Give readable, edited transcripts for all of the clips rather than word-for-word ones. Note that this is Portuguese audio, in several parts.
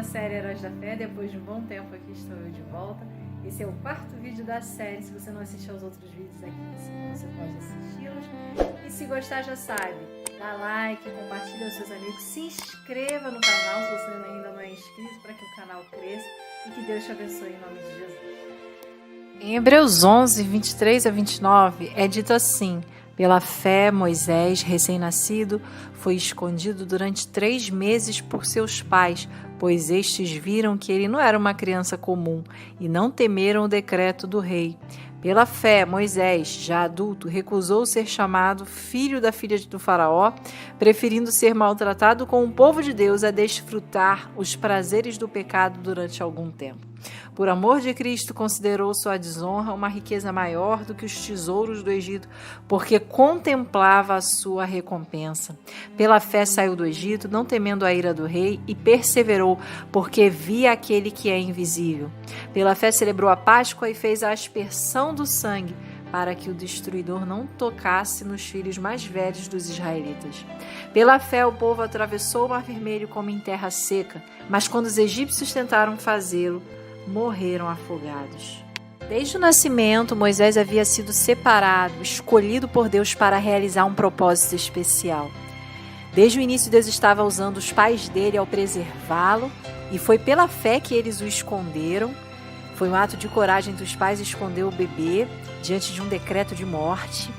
série Heróis da Fé. Depois de um bom tempo aqui estou eu de volta. Esse é o quarto vídeo da série. Se você não assistiu aos outros vídeos aqui em cima, você pode assisti-los. E se gostar, já sabe, dá like, compartilha com seus amigos, se inscreva no canal se você ainda não é inscrito, para que o canal cresça e que Deus te abençoe em nome de Jesus. Em Hebreus 11, 23 a 29, é dito assim: pela fé, Moisés, recém-nascido, foi escondido durante 3 meses por seus pais, pois estes viram que ele não era uma criança comum e não temeram o decreto do rei. Pela fé, Moisés, já adulto, recusou ser chamado filho da filha do faraó, preferindo ser maltratado com o povo de Deus a desfrutar os prazeres do pecado durante algum tempo. Por amor de Cristo, considerou sua desonra uma riqueza maior do que os tesouros do Egito, porque contemplava a sua recompensa. Pela fé saiu do Egito, não temendo a ira do rei, e perseverou, porque via aquele que é invisível. Pela fé celebrou a Páscoa e fez a aspersão do sangue, para que o destruidor não tocasse nos filhos mais velhos dos israelitas. Pela fé o povo atravessou o Mar Vermelho como em terra seca, mas quando os egípcios tentaram fazê-lo, morreram afogados. Desde o nascimento, Moisés havia sido separado, escolhido por Deus para realizar um propósito especial. Desde o início, Deus estava usando os pais dele ao preservá-lo, e foi pela fé que eles o esconderam. Foi um ato de coragem dos pais esconder o bebê diante de um decreto de morte.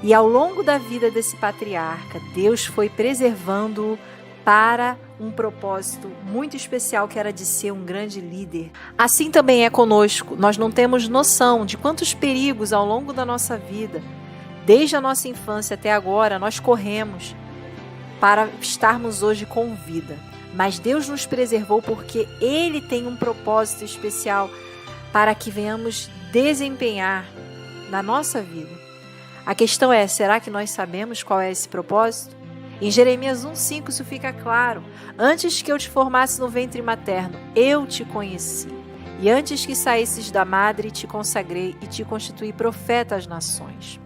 E ao longo da vida desse patriarca, Deus foi preservando-o para um propósito muito especial, que era de ser um grande líder. Assim também é conosco. Nós não temos noção de quantos perigos ao longo da nossa vida, desde a nossa infância até agora, nós corremos para estarmos hoje com vida. Mas Deus nos preservou porque Ele tem um propósito especial para que venhamos desempenhar na nossa vida. A questão é, será que nós sabemos qual é esse propósito? Em Jeremias 1,5 isso fica claro: antes que eu te formasse no ventre materno, eu te conheci. E antes que saísses da madre, te consagrei e te constituí profeta às nações.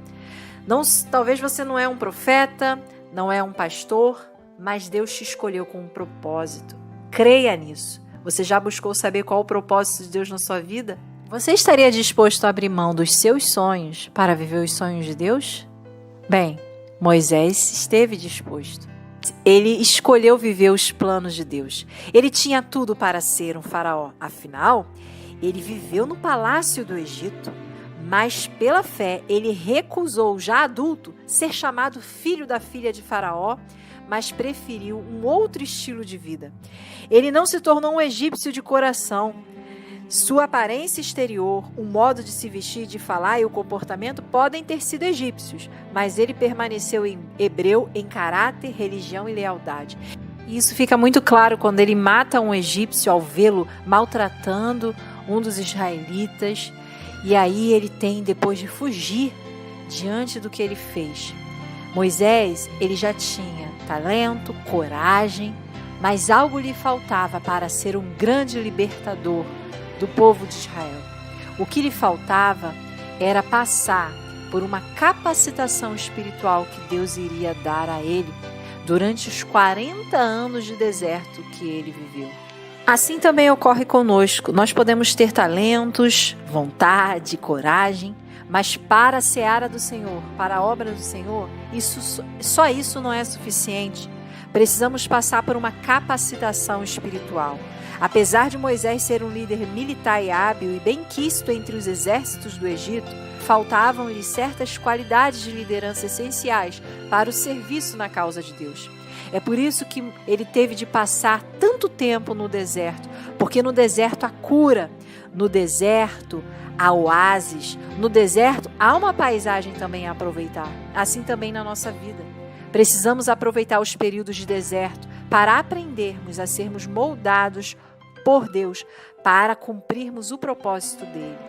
Talvez você não é um profeta, não é um pastor, mas Deus te escolheu com um propósito. Creia nisso. Você já buscou saber qual o propósito de Deus na sua vida? Você estaria disposto a abrir mão dos seus sonhos para viver os sonhos de Deus? Bem, Moisés esteve disposto. Ele escolheu viver os planos de Deus. Ele tinha tudo para ser um faraó. Afinal, ele viveu no palácio do Egito, mas pela fé ele recusou, já adulto, ser chamado filho da filha de faraó, mas preferiu um outro estilo de vida. Ele não se tornou um egípcio de coração. Sua aparência exterior, o modo de se vestir, de falar e o comportamento podem ter sido egípcios, mas ele permaneceu hebreu em caráter, religião e lealdade. E isso fica muito claro quando ele mata um egípcio ao vê-lo maltratando um dos israelitas. E aí ele tem, depois de fugir diante do que ele fez. Moisés, ele já tinha talento, coragem, mas algo lhe faltava para ser um grande libertador do povo de Israel. O que lhe faltava era passar por uma capacitação espiritual que Deus iria dar a ele durante os 40 anos de deserto que ele viveu. Assim também ocorre conosco. Nós podemos ter talentos, vontade, coragem, mas para a seara do Senhor, para a obra do Senhor, só isso não é suficiente. Precisamos passar por uma capacitação espiritual. Apesar de Moisés ser um líder militar e hábil e bem-quisto entre os exércitos do Egito, faltavam-lhe certas qualidades de liderança essenciais para o serviço na causa de Deus. É por isso que ele teve de passar tanto tempo no deserto, porque no deserto há cura, no deserto há oásis, no deserto há uma paisagem também a aproveitar. Assim também na nossa vida. Precisamos aproveitar os períodos de deserto para aprendermos a sermos moldados por Deus, para cumprirmos o propósito dele.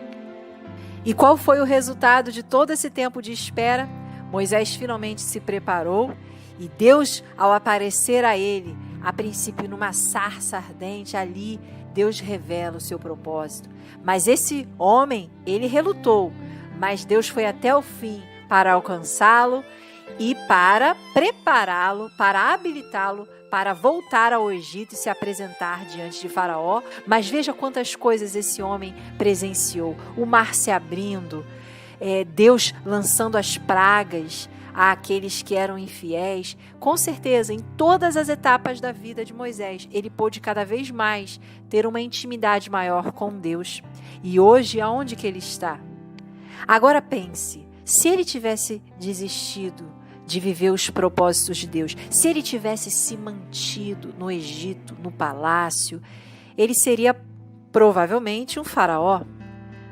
E qual foi o resultado de todo esse tempo de espera? Moisés finalmente se preparou e Deus, ao aparecer a ele, a princípio numa sarça ardente, ali Deus revela o seu propósito. Mas esse homem, ele relutou, mas Deus foi até o fim para alcançá-lo e para prepará-lo, para habilitá-lo para voltar ao Egito e se apresentar diante de Faraó, mas veja quantas coisas esse homem presenciou. O mar se abrindo, Deus lançando as pragas àqueles que eram infiéis. Com certeza, em todas as etapas da vida de Moisés, ele pôde cada vez mais ter uma intimidade maior com Deus. E hoje, aonde que ele está? Agora pense, se ele tivesse desistido de viver os propósitos de Deus, se ele tivesse se mantido no Egito, no palácio, ele seria provavelmente um faraó.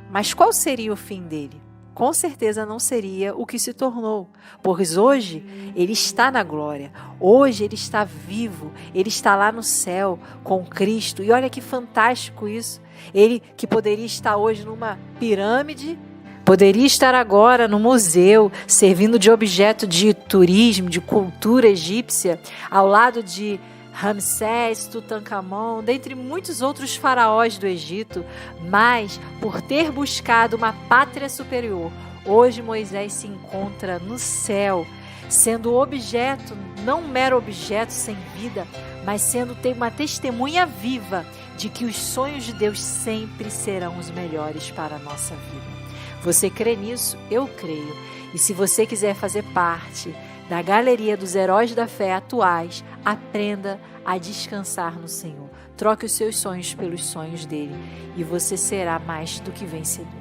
Mas qual seria o fim dele? Com certeza não seria o que se tornou, pois hoje ele está na glória, hoje ele está vivo, ele está lá no céu com Cristo. E olha que fantástico isso, ele que poderia estar hoje numa pirâmide, poderia estar agora no museu, servindo de objeto de turismo, de cultura egípcia, ao lado de Ramsés, Tutancâmon, dentre muitos outros faraós do Egito, mas por ter buscado uma pátria superior, hoje Moisés se encontra no céu, sendo objeto, não um mero objeto sem vida, mas sendo uma testemunha viva de que os sonhos de Deus sempre serão os melhores para a nossa vida. Você crê nisso? Eu creio. E se você quiser fazer parte da galeria dos heróis da fé atuais, aprenda a descansar no Senhor. Troque os seus sonhos pelos sonhos dele e você será mais do que vencedor.